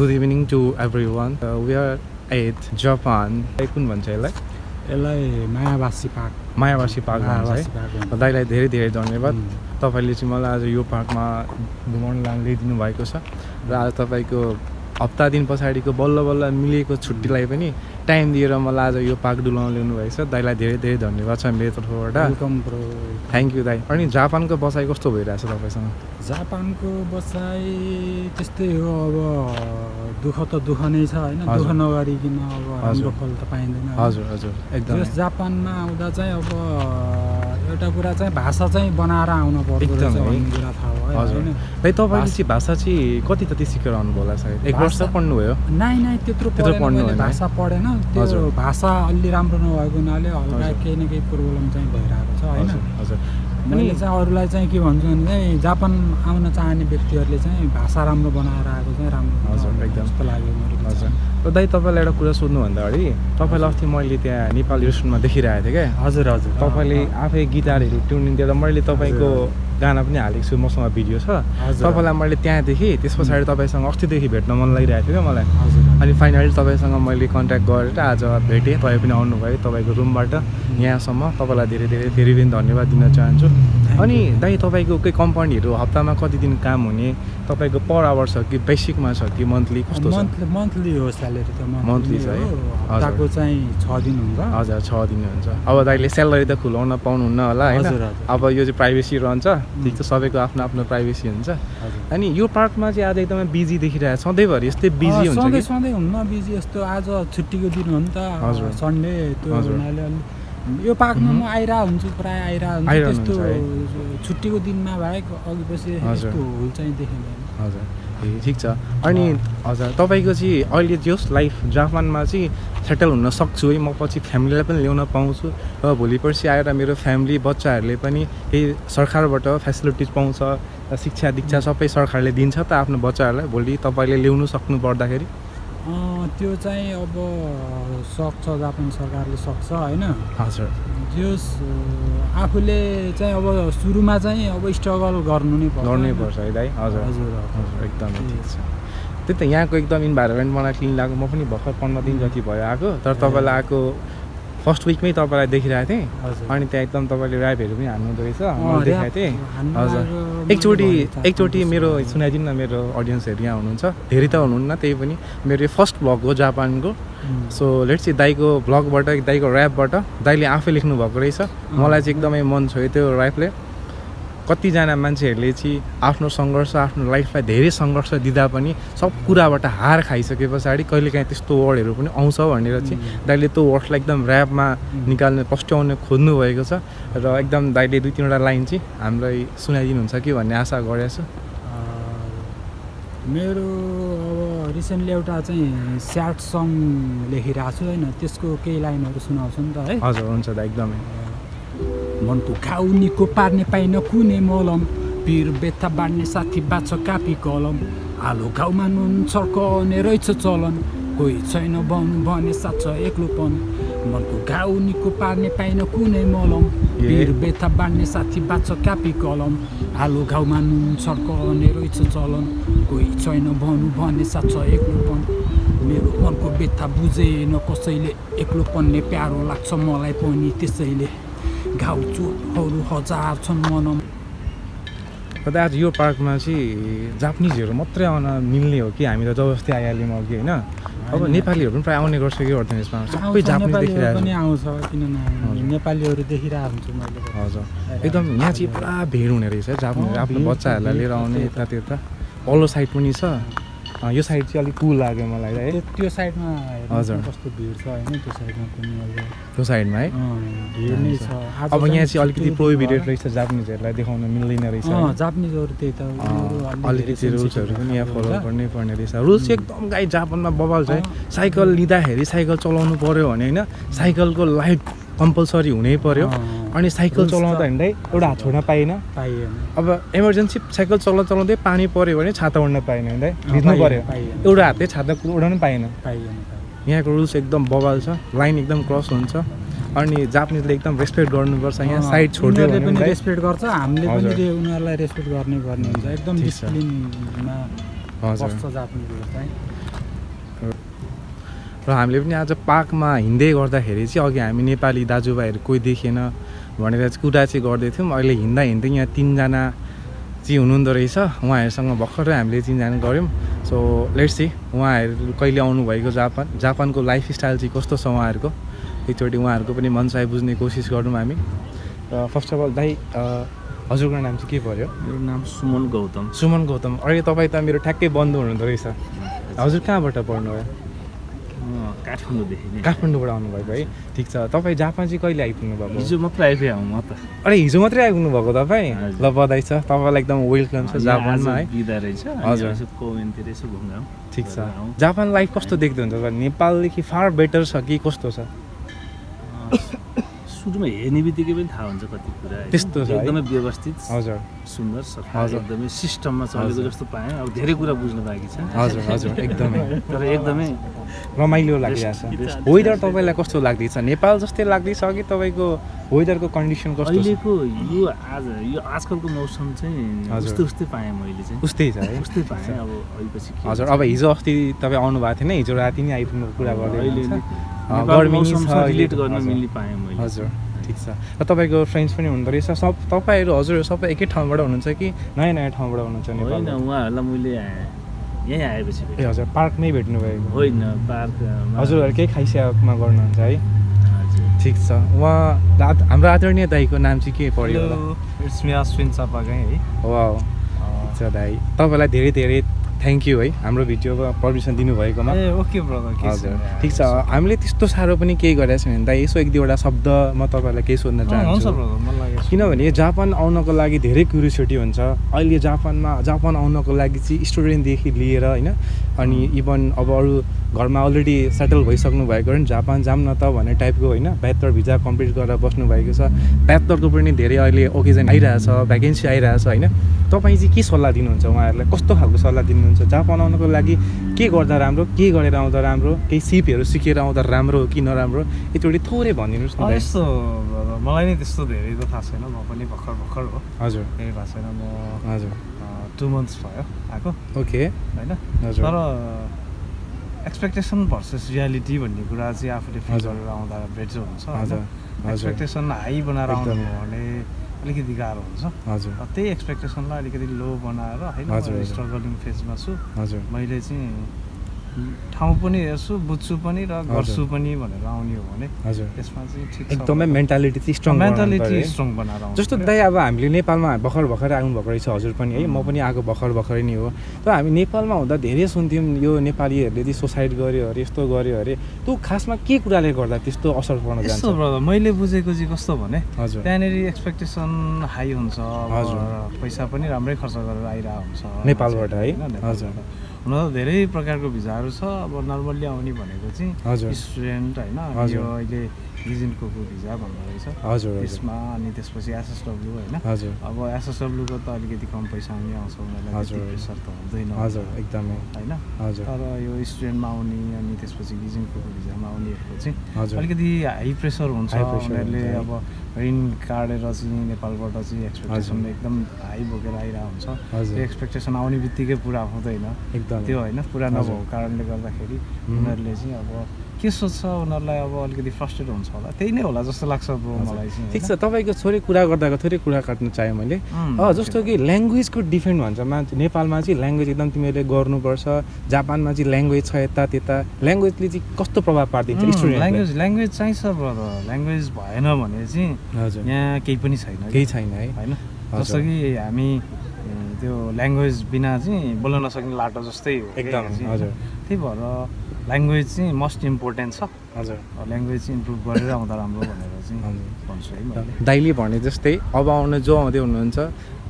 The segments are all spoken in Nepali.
Good evening to everyone. We are at Japan. कुन भन्छ यसलाई? यसलाई मायावासी पार्क भन्छ। दाइलाई धेरै धेरै धन्यवाद। तपाईले चाहिँ मलाई आज यो पार्कमा घुमाउन ल्याइदिनु भएको छ र आज तपाईको हप्ता दिन पछाडीको बल्ल बल्ल मिलेको छुट्टीलाई पनि टाइम दिएर मलाई आज यो पार्क डुलाउन ल्याउनु भएको छ। दाइलाई धेरै धेरै धन्यवाद छ मेरो तर्फबाट। Welcome bro. थ्यांक यू दाइ। अनि जापानको बसाइ कस्तो भइरहेछ तपाईसँग? जापानको बसाइ त्यस्तै हो, अब दुःख त दुःख नै छ हैन, दुःख नगरिकिन अब राम्रो फल त पाइँदैन। हजुर हजुर एकदम। जस जापानमा आउँदा चाहिँ अब एउटा कुरा चाहिँ भाषा चाहिँ बनाएर आउन पर्छ भन्ने कुरा थाहा भयो हैन। भाइ तपाईले चाहिँ भाषा चाहिँ कति तति सिकेर आउनु होला सायद? 1 वर्ष पढ्नु भयो? नाइ त्यत्रो पढ्नु हैन, भाषा पढेन। त्यो भाषा अलि राम्रो नभएको हुनाले हल्का केही न केही प्रब्लम चाहिँ भइरहेको छ हैन। हजुर। मैले चाहिँ अरूलाई चाहिँ के भन्छु भने चाहिँ जापान आउन चाहने व्यक्तिहरूले चाहिँ भाषा राम्रो बनाएर आएको चाहिँ राम्रो। हजुर एकदम जस्तो लाग्यो मेरो। हजुर। र दाइ तपाईलाई एउटा कुरा सोध्नुभन्दा अगाडि तपाईलाई अस्ति मैले त्यहाँ नेपाली रेस्टुरेन्टमा देखिरहेको थिएँ क्या। हजुर हजुर। तपाईले आफै गिटारहरू ट्युनिङ दिएर मैले तपाईको गाना पनि हालेको छु, मसँग भिडियो छ। तपाईलाई मैले त्यहाँ देखेँ, त्यस पछाडि तपाईसँग अस्तिदेखि भेट्न मन लागिरहेको थियो क्या मलाई। अनि फाइनली तपाईसँग मैले कन्ट्याक्ट गरेर आज भेटेँ। तपाईँ पनि आउनुभयो तपाईँको रुमबाट यहाँसम्म। तपाईँलाई धेरै धेरै फेरि पनि धन्यवाद दिन चाहन्छु। अनि दाइ तपाईँको केही कम्पनीहरू हप्तामा कति दिन काम हुने, तपाईँको पर आवर छ कि बेसिकमा छ कि मन्थली कस्तो छ? मन्थली हो, स्यालेरी त मन्थली छ है। हप्ताको चाहिँ 6 दिन हुन्छ। हजुर 6 दिन हुन्छ। अब दाइले स्यालेरी त खुलाउन पाउनुहुन्न होला हैन। अब यो चाहिँ प्राइभेसी रहन्छ, ठिक छ, सबैको आफ्नो आफ्नो प्राइभेसी हुन्छ। अनि यो पार्कमा चाहिँ आज एकदमै बिजी देखिरहेको छ। सधैँभरि यस्तै बिजी हुन्छ कि? सधैँ हुन्न बिजी, यस्तो आज छुट्टीको दिन हो नि त, सन्डे। त्यो हुनाले यो पार्कमा म आइरा हुन्छु, प्राय आइरा हुन्छु। त्यस्तो छुट्टीको दिनमा बाहेक अघि पछि यस्तो हुल चाहिँ देखिँदैन। हजुर ठिक छ। अनि हजुर तपाईँको चाहिँ अहिले जस लाइफ जापानमा चाहिँ सेटल हुन सक्छु है, म पछि फ्यामिलीलाई पनि ल्याउन पाउँछु र भोलि पर्सि आएर मेरो फ्यामिली बच्चाहरूले पनि केही सरकारबाट फेसिलिटिज पाउँछ, शिक्षा दीक्षा सबै सरकारले दिन्छ त आफ्नो बच्चाहरूलाई भोलि तपाईँले ल्याउनु सक्नु पर्दाखेरि? त्यो चाहिँ अब सक्छ, जापान सरकारले सक्छ हैन। हजुर। जस आफूले चाहिँ अब सुरुमा चाहिँ अब स्ट्रगल गर्नु नै पर्छ है दाइ। हजुर हजुर एकदम ठिक छ। त्यही त यहाँको एकदम इन्भाइरोमेन्ट मलाई क्लिन लाग्यो। म पनि भर्खर 15 दिन जति भयो आएको, तर तपाईँलाई आएको फर्स्ट विकमै तपाईँलाई देखिरहेको थिएँ। अनि त्यहाँ एकदम तपाईँले ऱ्यापहरू पनि हान्नुहुँदो रहेछ, मैले देखाएको थिएँ। हजुर एकचोटि मेरो सुनाइदिनु न, मेरो अडियन्सहरू यहाँ हुनुहुन्छ, धेरै त हुनुहुन्न, त्यही पनि मेरो यो फर्स्ट भ्लग हो जापानको। सो लेट्स सी दाइको भ्लगबाट, दाइको ऱ्यापबाट दाइले आफै लेख्नु भएको रहेछ। मलाई चाहिँ एकदमै मन छोयो त्यो ऱ्यापले। कतिजना मान्छेहरूले चाहिँ आफ्नो सङ्घर्ष, आफ्नो लाइफलाई धेरै सङ्घर्ष दिँदा पनि सब कुराबाट हार खाइसके पछाडि कहिलेकाहीँ त्यस्तो वर्डहरू पनि आउँछ भनेर चाहिँ दाइले त्यो वर्डलाई एकदम ऱ्यापमा निकाल्ने पस्ट्याउन खोज्नु भएको छ। र एकदम दाइले 2-3वटा लाइन चाहिँ हामीलाई सुनाइदिनुहुन्छ कि भन्ने आशा गरेको छु। मेरो अब रिसेन्टली एउटा चाहिँ स्याड सङ लेखिरहेको छु होइन, त्यसको केही लाइनहरू सुनाउँछु नि त है। हजुर हुन्छ दा, एकदमै। मनको घाउ निको पार्ने पाइन कुनै मलम, पिर बेथा बाँड्ने साथी बाँच्छ कापी कलम, आलो घाउमा नुन छर्कने रहेछ चलन, कोही छैन भने साँच्च एक्लोपन। मनको घाउ निको पार्ने पाइन कुनै मलम, पिर बेथा बाँड्ने साथी बाँच्छ कापी कलम, आलो घाउमा नुन छर्कने रहेछ चलन, कोही छैन भने साँच्च एक्लोपन। मेरो मनको बेथा बुझेन कसैले, एक्लोपन नै प्यारो लाग्छ मलाई पनि त्यसैले, घाउ चोटहरू हजार छन् मनमा। आज यो पार्कमा चाहिँ जापानिजहरू मात्रै आउन मिल्ने हो कि हामी त जबरजस्ती आइहाल्यौँ अघि होइन? अब नेपालीहरू पनि प्रायः आउने गर्छ कि गर्दैन यसमा? सबै जापानिज देखिरहेको पनि आउँछ, किन नआउने, नेपालीहरू देखिरहेको हुन्छु मैले। हजुर एकदम यहाँ चाहिँ पुरा भिड हुने रहेछ जापानिज, आफ्नो बच्चाहरूलाई लिएर आउने यता त्यता। पल्लो साइड पनि छ, यो साइड चाहिँ अलिक कुल लाग्यो मलाई है। त्यो साइडमा हजुर कस्तो भिड छ होइन, त्यो साइडमा पनि त्यो साइडमा है भिड नै छ। अब यहाँ चाहिँ अलिकति प्रोहिबिटेड रहेछ, जापानिजहरूलाई देखाउन मिल्दैन रहेछ। जापानिजहरू त्यही त अलिकति रुल्सहरू पनि यहाँ फलो गर्नै पर्ने रहेछ। रुल्स एकदम गाई जापानमा बबाल छ है। साइकल लिँदाखेरि साइकल चलाउनु पर्यो भने होइन, साइकलको लाइट कम्पलसरी हुनै पर्यो। अनि साइकल चलाउँदा हिँड्दै एउटा हात छोड्न पाइएन। अब इमर्जेन्सी साइकल चलाउँदै पानी पऱ्यो भने छाता उड्न पाएन, हिँड्दै भिज्नु पर्यो, एउटा हातले छाता उडाउनु पाएन। यहाँको रुल्स एकदम बबाल छ, लाइन एकदम क्रस हुन्छ। अनि जापानिजले एकदम रेस्पेक्ट गर्नुपर्छ, यहाँ साइड छोड्दै पनि रेस्पेक्ट गर्छ, हामीले पनि उनीहरूलाई रेस्पेक्ट गर्नै पर्ने हुन्छ। एकदम डिसिप्लिनमा बस्छ जापानिजहरू चाहिँ। र हामीले पनि आज पार्कमा हिँड्दै गर्दाखेरि चाहिँ अघि हामी नेपाली दाजुभाइहरू कोही देखेन भनेर चाहिँ कुरा चाहिँ गर्दै थियौँ। अहिले हिँड्दा हिँड्दै यहाँ 3 जना चाहिँ हुनुहुँदो रहेछ, उहाँहरूसँग भर्खरै हामीले चिनजान गऱ्यौँ। सो लेट्स सी उहाँहरू कहिले आउनुभएको जापानको लाइफस्टाइल चाहिँ कस्तो छ उहाँहरूको, एकचोटि उहाँहरूको पनि मनसाय बुझ्ने कोसिस गरौँ हामी। र फर्स्ट अफ अल दाइ हजुरको नाम चाहिँ के पर्यो? मेरो नाम सुमन गौतम। सुमन गौतम। अहिले तपाईँ त मेरो ठ्याक्कै बन्धु हुनुहुँदो रहेछ। हजुर कहाँबाट पढ्नुभयो? काठमाडौँदेखि नै। काठमाडौँबाट आउनुभएको है, ठिक छ। तपाईँ जापान चाहिँ कहिले आइपुग्नु भएको? हिजो मात्रै आइपुगेँ म त। अरे हिजो मात्रै आइपुग्नु भएको तपाईँ? ल बधाई छ, तपाईँलाई एकदम वेलकम छ जापानमा है। बिदा रहेछ। हजुर कोवेनतिर यसो घुम्न। ठिक छ। जापान लाइफ कस्तो देख्दै हुन्छ? नेपालदेखि फार बेटर छ कि कस्तो छ? सुरुमा हेर्ने बित्तिकै पनि थाहा हुन्छ कति कुरा त्यस्तो छ, एकदमै व्यवस्थित, हजुर सुन्दर, सफा, एकदमै सिस्टममा चलेको जस्तो पाएँ। अब धेरै कुरा बुझ्न बाँकी छ। हजुर हजुर एकदमै, तर एकदमै रमाइलो लागिरहेछ। वेदर तपाईँलाई कस्तो लाग्दैछ? नेपाल जस्तै लाग्दैछ कि तपाईँको वेदरको कन्डिसन कस्तो छ? अहिलेको यो आजकलको मौसम चाहिँ उस्तै पाएँ मैले चाहिँ। उस्तै छ है? उस्तै पाएँ। अब अहिलेपछि हजुर अब हिजो अस्ति तपाईँ आउनु भएको थिएन, हिजो राति नै आइपुग्नुको कुरा गर्दै अहिले गर्मी छ रिलेट गर्न मिल्ने पाएँ मैले। हजुर ठिक छ। र तपाईँको फ्रेन्ड्स पनि हुनुहुँदो रहेछ, तपाईँहरू हजुर सबै एकै ठाउँबाट हुनुहुन्छ कि नयाँ नयाँ ठाउँबाट हुनुहुन्छ? होइन, उहाँहरूलाई मैले यहीँ आएपछि ए हजुर पार्कमै भेट्नु भएको? होइन, पार्क हजुरहरू केही खाइसेवामा गर्नुहुन्छ है? हजुर ठिक छ। उहाँ हाम्रो आदरणीय दाईको नाम चाहिँ के पर्यो? इट्स मी अश्विन चापागाई है। वाउ ठिक छ दाई, तपाईँलाई धेरै धेरै थ्याङ्क यू है हाम्रो भिडियोको पर्मिसन दिनुभएकोमा। ए ओके ब्रदर। हजुर ठिक छ। हामीले त्यस्तो साह्रो पनि केही गरेको छैन दाइ, यसो 1-2वटा शब्द म तपाईँलाई केही सोध्न चाहन्छु। किनभने जापान आउनको लागि धेरै क्युरियोसिटी हुन्छ। अहिले जापान आउनको लागि चाहिँ स्टुडेन्टदेखि लिएर होइन, अनि इभन अब अरू घरमा अलरेडी सेटल भइसक्नु भएको होइन, जापान जाऊँ न त भन्ने टाइपको होइन, 72 भिजा कम्प्लिट गरेर बस्नुभएको छ। 72को पनि धेरै अहिले ओकेजन आइरहेछ, भ्याकेन्सी आइरहेछ होइन। तपाईँ चाहिँ के सल्लाह दिनुहुन्छ उहाँहरूलाई? कस्तो खालको सल्लाह दिनुहुन्छ? जापान आउनको लागि के गर्दा राम्रो, के गरेर आउँदा राम्रो, केही सिपहरू सिकेर आउँदा राम्रो हो कि नराम्रो, यतिवटा थोरै भनिदिनुहोस् न। यस्तो मलाई नै त्यस्तो धेरै त थाहा छैन, म पनि भर्खर हो। हजुर केही भएको छैन। म हजुर 2 मन्थ्स भयो आएको। ओके होइन, हजुर। तर एक्सपेक्टेसन भर्सेस रियालिटी भन्ने कुरा चाहिँ आफूले फिल गरेर आउँदा बेटर हुन्छ। एक्सपेक्टेसन हाई बनाएर आउनु भने अलिकति गाह्रो हुन्छ। हजुर त्यही एक्सपेक्टेसनलाई अलिकति लो बनाएर होइन, स्ट्रगलिङ फेजमा छु। हजुर मैले चाहिँ ठाउँ पनि हेर्छु, बुझ्छु पनि र गर्छु पनि भनेर आउने हो भने हजुर त्यसमा चाहिँ ठिक एकदमै मेन्टालिटी चाहिँ स्ट्रङ बनाएर आउँछ। जस्तो दाइ अब हामीले नेपालमा भर्खर आउनुभएको रहेछ हजुर पनि है, म पनि आएको भर्खरै नै हो। तर हामी नेपालमा हुँदा धेरै सुन्थ्यौँ यो नेपालीहरूले चाहिँ सुसाइड गर्यो अरे, यस्तो गर्यो अरे, त्यो खासमा के कुराले गर्दा त्यस्तो असर पर्न जान्छ? यस्तो ब्रदर, मैले बुझेको चाहिँ कस्तो भने हजुर त्यहाँनिर एक्सपेक्टेसन हाई हुन्छ, पैसा पनि राम्रै खर्च गरेर आइरहेको हुन्छ नेपालबाट है। हजुर हुन त धेरै प्रकारको भिजाहरू छ। अब नर्मल्ली आउने भनेको चाहिँ स्टुडेन्ट होइन, यो अहिले गिजिनको भिजा भन्ने रहेछ त्यसमा, अनि त्यसपछि एसएसडब्लु होइन। अब एसएसडब्लुको त अलिकति कम पैसा पनि आउँछ उनीहरूलाई, प्रेसर त हुँदैन एकदमै होइन। तर यो स्टुडेन्टमा आउने अनि त्यसपछि गिजिनको भिजामा आउनेहरूको चाहिँ अलिकति हाई प्रेसर हुन्छ। उनीहरूले अब ग्रिन काटेर चाहिँ नेपालबाट चाहिँ एक्सपेक्टेसन एकदम हाई बोकेर आइरहेको हुन्छ। त्यो एक्सपेक्टेसन आउने बित्तिकै पुरा हुँदैन त्यो होइन, पुरा नभएको कारणले गर्दाखेरि उनीहरूले चाहिँ अब के सोच्छ, उनीहरूलाई अब अलिकति फ्रस्ट्रेट हुन्छ होला, त्यही नै होला जस्तो लाग्छ ब्रो मलाई चाहिँ। ठिक छ। तपाईँको थोरै कुरा गर्दाको थोरै कुरा काट्न चाहेँ मैले। जस्तो कि ल्याङ्ग्वेजको डिफेन्ड भन्छ नेपालमा चाहिँ ल्याङ्ग्वेज एकदम तिमीहरूले गर्नुपर्छ, जापानमा चाहिँ ल्याङ्ग्वेज छ यता त्यता, ल्याङ्ग्वेजले चाहिँ कस्तो प्रभाव पार्दिन्छ स्टुडेन्ट? ल्याङ्ग्वेज चाहिन्छ ब्रदर, ल्याङ्ग्वेज भएन भने चाहिँ यहाँ केही पनि छैन, केही छैन है होइन। जस्तो कि हामी त्यो ल्याङ्ग्वेज बिना चाहिँ बोल्न नसक्ने लाटो जस्तै हो एकदम। हजुर त्यही भएर ल्याङ्ग्वेज चाहिँ मस्ट इम्पोर्टेन्ट छ। हजुर ल्याङ्ग्वेज चाहिँ इम्प्रुभ गरेर आउँदा राम्रो भनेर चाहिँ भन्छु है मैले। दाइले भने जस्तै अब आउने जो आउँदै हुनुहुन्छ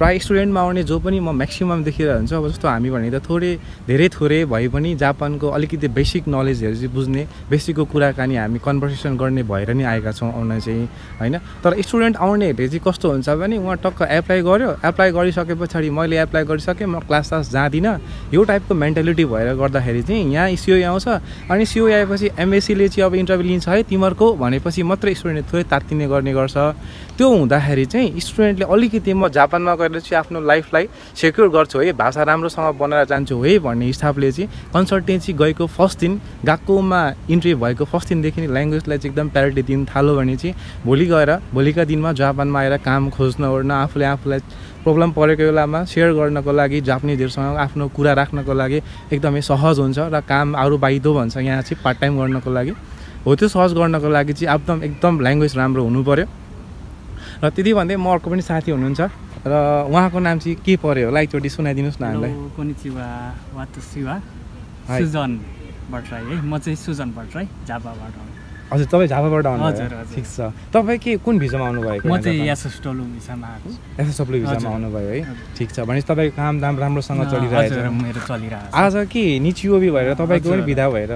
प्रायः स्टुडेन्टमा आउने जो पनि म म्याक्सिमम देखिरहेको हुन्छु। अब जस्तो हामी भने त धेरै थोरै भए पनि जापानको अलिकति बेसिक नलेजहरू चाहिँ बुझ्ने, बेसिकको कुराकानी हामी कन्भर्सेसन गर्ने भएर नै आएका छौँ आउन चाहिँ होइन। तर स्टुडेन्ट आउनेहरूले चाहिँ कस्तो हुन्छ भने उहाँ टक्क एप्लाई गरिसके पछाडि मैले एप्लाई गरिसकेँ, म क्लास जाँदिनँ, यो टाइपको मेन्टालिटी भएर गर्दाखेरि चाहिँ यहाँ सिओई आउँछ, अनि सिओई आएपछि एमएससीले चाहिँ अब इन्टरभ्यू लिन्छ है तिमीहरूको भनेपछि मात्रै स्टुडेन्टले थोरै तात्तिने गर्ने हुने गर्छ त्यो हुँदाखेरि चाहिँ स्टुडेन्टले अलिकति म जापानमा गएर चाहिँ आफ्नो लाइफलाई सेक्योर गर्छु है भाषा राम्रोसँग बनाएर जान्छु है भन्ने हिसाबले चाहिँ कन्सल्टेन्सी गएको फर्स्ट दिन गएकोमा इन्ट्री भएको फर्स्ट दिनदेखि ल्याङ्ग्वेजलाई चाहिँ एकदम प्रायोरिटी दिन थाल्यो भने चाहिँ भोलिका दिनमा जापानमा आएर काम खोज्न ओर्न आफूलाई प्रब्लम परेको बेलामा सेयर गर्नको लागि जापानिजहरूसँग आफ्नो कुरा राख्नको लागि एकदमै सहज हुन्छ र काम अरू बाइदो भन्छ यहाँ चाहिँ पार्ट टाइम गर्नको लागि हो त्यो सहज गर्नको लागि चाहिँ एकदम ल्याङ्ग्वेज राम्रो हुनु पर्यो र त्यति भन्दै म अर्को पनि साथी हुनुहुन्छ र उहाँको नाम चाहिँ के पर्यो होला एकचोटि सुनाइदिनुहोस् न हामीलाई सुजन भट्टराई है म चाहिँ सुजन भट्टराई झापाबाट हजुर तपाईँ झापाबाट आउनु ठिक छ तपाईँ के कुन भिजामा आउनुभएको म चाहिँ एसएसडब्ल्यू भिजामा आएको एसएसडब्ल्यू भिजामा आउनुभयो है ठिक छ भनेपछि तपाईँको कामदाम राम्रोसँग चलिरहेछ मेरो चलिरहेको आज के निचिओबी भएर तपाईँको पनि बिदा भएर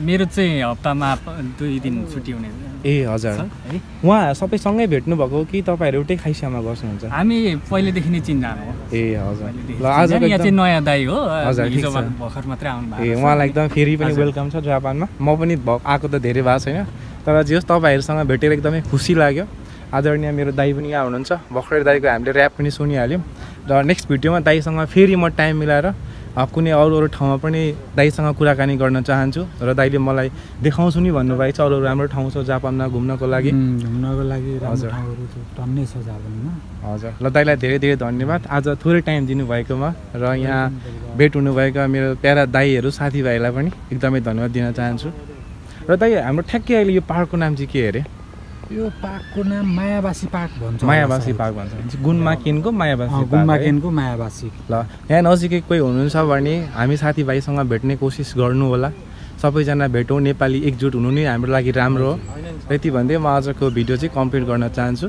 मेरो चाहिँ हप्तामा 2 दिन छुट्टी हुने ए हजुर उहाँ सबै सँगै भेट्नु भएको कि तपाईँहरू एउटै खाइसामा गर्नुहुन्छ हामी पहिलेदेखि नै चिन्जान हो ए हजुर ल आज यहाँ चाहिँ नयाँ दाइ हो हजुर भर्खर मात्रै आउनु भएको ए उहाँलाई एकदम फेरि पनि वेलकम छ जापानमा म पनि आएको त धेरै भएको छैन तर जे होस् तपाईँहरूसँग भेटेर एकदमै खुसी लाग्यो आदरणीय मेरो दाइ पनि यहाँ हुनुहुन्छ भर्खर दाइको हामीले ऱ्याप पनि सुनिहाल्यौँ र नेक्स्ट भिडियोमा दाइसँग फेरि म टाइम मिलाएर कुनै अरू ठाउँमा पनि दाइसँग कुराकानी गर्न चाहन्छु र दाइले मलाई देखाउँछु नि भन्नुभएको छ अरू राम्रो ठाउँ छ जापानमा घुम्नको लागि हजुर हजुर ल दाइलाई धेरै धेरै धन्यवाद आज थोरै टाइम दिनुभएकोमा र यहाँ भेट हुनुभएका मेरो प्यारा दाइहरू साथीभाइलाई पनि एकदमै धन्यवाद दिन चाहन्छु र दाइ हाम्रो ठ्याक्कै अहिले यो पार्कको नाम चाहिँ के अरे यो पार्कको नाम मायावासी पार्क भन्छ मायावासी पार्क भन्छ गुन्माकेनको मायावासी ल यहाँ नजिकै कोही हुनुहुन्छ भने हामी साथीभाइसँग भेट्ने कोसिस गर्नु होला सबैजना भेटौँ नेपाली एकजुट हुनु नै हाम्रो लागि राम्रो हो यति भन्दै म आजको भिडियो चाहिँ कम्प्लिट गर्न चाहन्छु